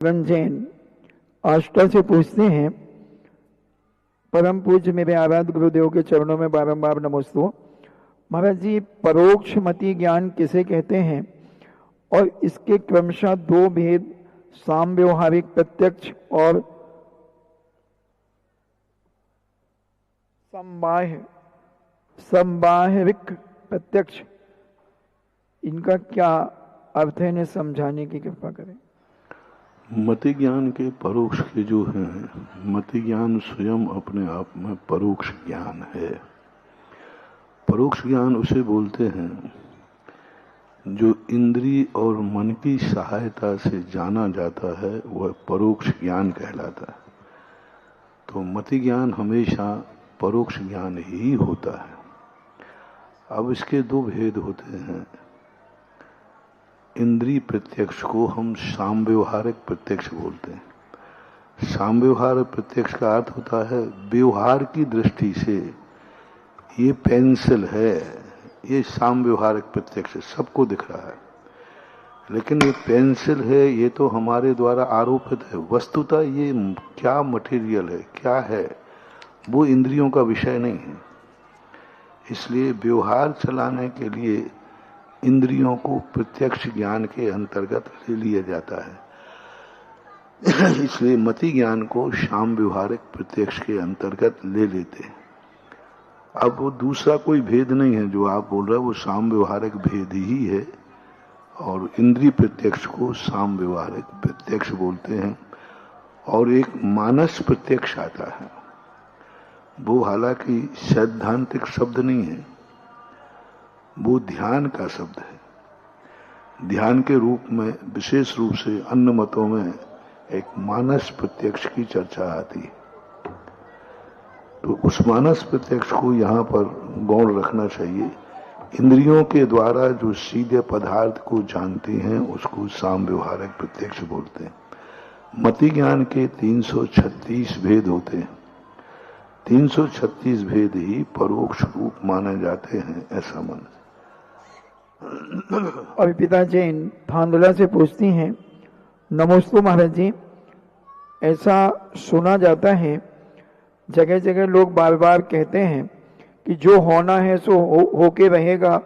रंजन आष्टा से पूछते हैं, परम पूज्य मेरे आराध्य गुरुदेव के चरणों में बारंबार नमोस्तु। महाराज जी, परोक्ष मति ज्ञान किसे कहते हैं और इसके क्रमशः दो भेद साम व्यवहारिक प्रत्यक्ष और संबाहिक प्रत्यक्ष, इनका क्या अर्थ है, इन्हें समझाने की कृपा करें। मति ज्ञान के परोक्ष के जो हैं, मति ज्ञान स्वयं अपने आप में परोक्ष ज्ञान है। परोक्ष ज्ञान उसे बोलते हैं जो इंद्रिय और मन की सहायता से जाना जाता है, वह परोक्ष ज्ञान कहलाता है। तो मति ज्ञान हमेशा परोक्ष ज्ञान ही होता है। अब इसके दो भेद होते हैं। इंद्रिय प्रत्यक्ष को हम साम व्यवहारिक प्रत्यक्ष बोलते हैं। साम व्यवहारिक प्रत्यक्ष का अर्थ होता है व्यवहार की दृष्टि से ये पेंसिल है, ये साम व्यवहारिक प्रत्यक्ष सबको दिख रहा है, लेकिन ये पेंसिल है, ये तो हमारे द्वारा आरोपित है। वस्तुतः ये क्या मटेरियल है, क्या है, वो इंद्रियों का विषय नहीं है। इसलिए व्यवहार चलाने के लिए इंद्रियों को प्रत्यक्ष ज्ञान के अंतर्गत ले लिया जाता है। इसलिए मति ज्ञान को साम व्यवहारिक प्रत्यक्ष के अंतर्गत ले लेते हैं। अब वो दूसरा कोई भेद नहीं है जो आप बोल रहे हैं, वो साम व्यवहारिक भेद ही है और इंद्रिय प्रत्यक्ष को साम व्यवहारिक प्रत्यक्ष बोलते हैं। और एक मानस प्रत्यक्ष आता है, वो हालांकि सैद्धांतिक शब्द नहीं है, वो ध्यान का शब्द है। ध्यान के रूप में विशेष रूप से अन्य मतों में एक मानस प्रत्यक्ष की चर्चा आती है। तो उस मानस प्रत्यक्ष को यहाँ पर गौण रखना चाहिए। इंद्रियों के द्वारा जो सीधे पदार्थ को जानती हैं उसको साम व्यवहारिक प्रत्यक्ष बोलते हैं। मति ज्ञान के 336 भेद होते हैं। 336 भेद ही परोक्ष रूप माने जाते हैं, ऐसा मन। और पिता जैन थांदुला से पूछती हैं, नमोस्तु महाराज जी, ऐसा सुना जाता है जगह जगह लोग बार बार कहते हैं कि जो होना है सो होके रहेगा,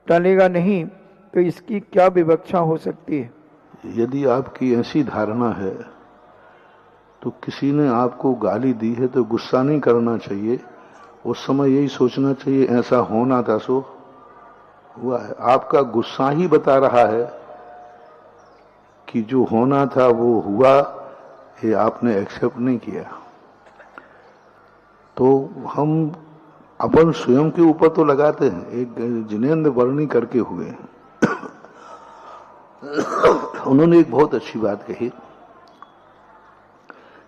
टलेगा नहीं, तो इसकी क्या विवक्षा हो सकती है? यदि आपकी ऐसी धारणा है तो किसी ने आपको गाली दी है तो गुस्सा नहीं करना चाहिए। उस समय यही सोचना चाहिए ऐसा होना था सो हुआ है। आपका गुस्सा ही बता रहा है कि जो होना था वो हुआ, ये आपने एक्सेप्ट नहीं किया। तो हम अपन स्वयं के ऊपर तो लगाते हैं। एक जिनेंद्र वर्णी करके हुए उन्होंने एक बहुत अच्छी बात कही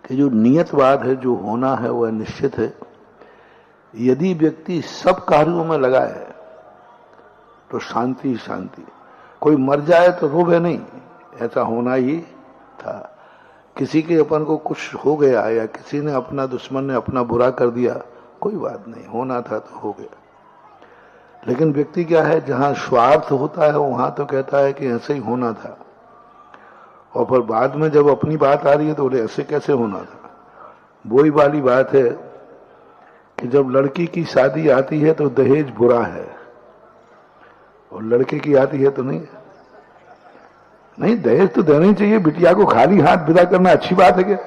कि जो नियतवाद है, जो होना है वह निश्चित है। यदि व्यक्ति सब कार्यों में लगा है तो शांति ही शांति। कोई मर जाए तो रोवे नहीं, ऐसा होना ही था। किसी के अपन को कुछ हो गया या किसी ने अपना दुश्मन ने अपना बुरा कर दिया, कोई बात नहीं, होना था तो हो गया। लेकिन व्यक्ति क्या है, जहां स्वार्थ होता है वहां तो कहता है कि ऐसे ही होना था, और फिर बाद में जब अपनी बात आ रही है तो बोले ऐसे कैसे होना था। वही वाली बात है कि जब लड़की की शादी आती है तो दहेज बुरा है, और लड़के की आती है तो नहीं। नहीं, दहेज तो देना ही चाहिए। बिटिया को खाली हाथ विदा करना अच्छी बात है क्या?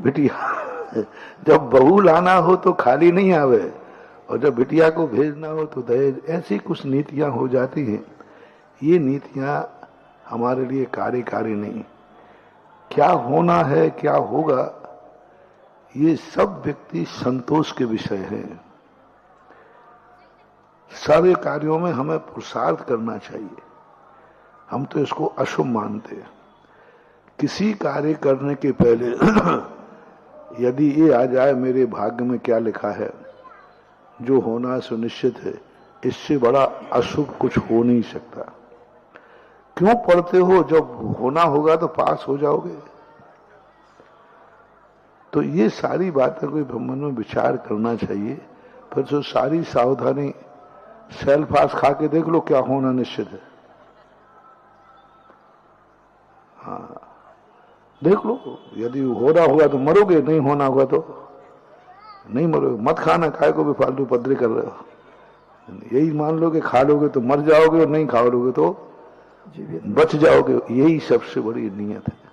बिटिया जब बहू लाना हो तो खाली नहीं आवे, और जब बिटिया को भेजना हो तो दहेज। ऐसी कुछ नीतियां हो जाती हैं। ये नीतियां हमारे लिए कार्यकारी नहीं। क्या होना है, क्या होगा, ये सब व्यक्ति संतोष के विषय है। सारे कार्यों में हमें पुरुषार्थ करना चाहिए। हम तो इसको अशुभ मानते हैं। किसी कार्य करने के पहले यदि ये आ जाए मेरे भाग्य में क्या लिखा है, जो होना सुनिश्चित है, इससे बड़ा अशुभ कुछ हो नहीं सकता। क्यों पढ़ते हो? जब होना होगा तो पास हो जाओगे। तो ये सारी बातें कोई मन में विचार करना चाहिए। फिर जो सारी सावधानी सेल्फ पास खा के देख लो, क्या होना निश्चित है। हाँ, देख लो, यदि होना होगा तो मरोगे, नहीं होना होगा तो नहीं मरोगे। मत खाना, काय को भी फालतू पदरे कर रहे हो। यही मान लो कि खा लोगे तो मर जाओगे और नहीं खा लोगे तो बच जाओगे। यही सबसे बड़ी नियत है।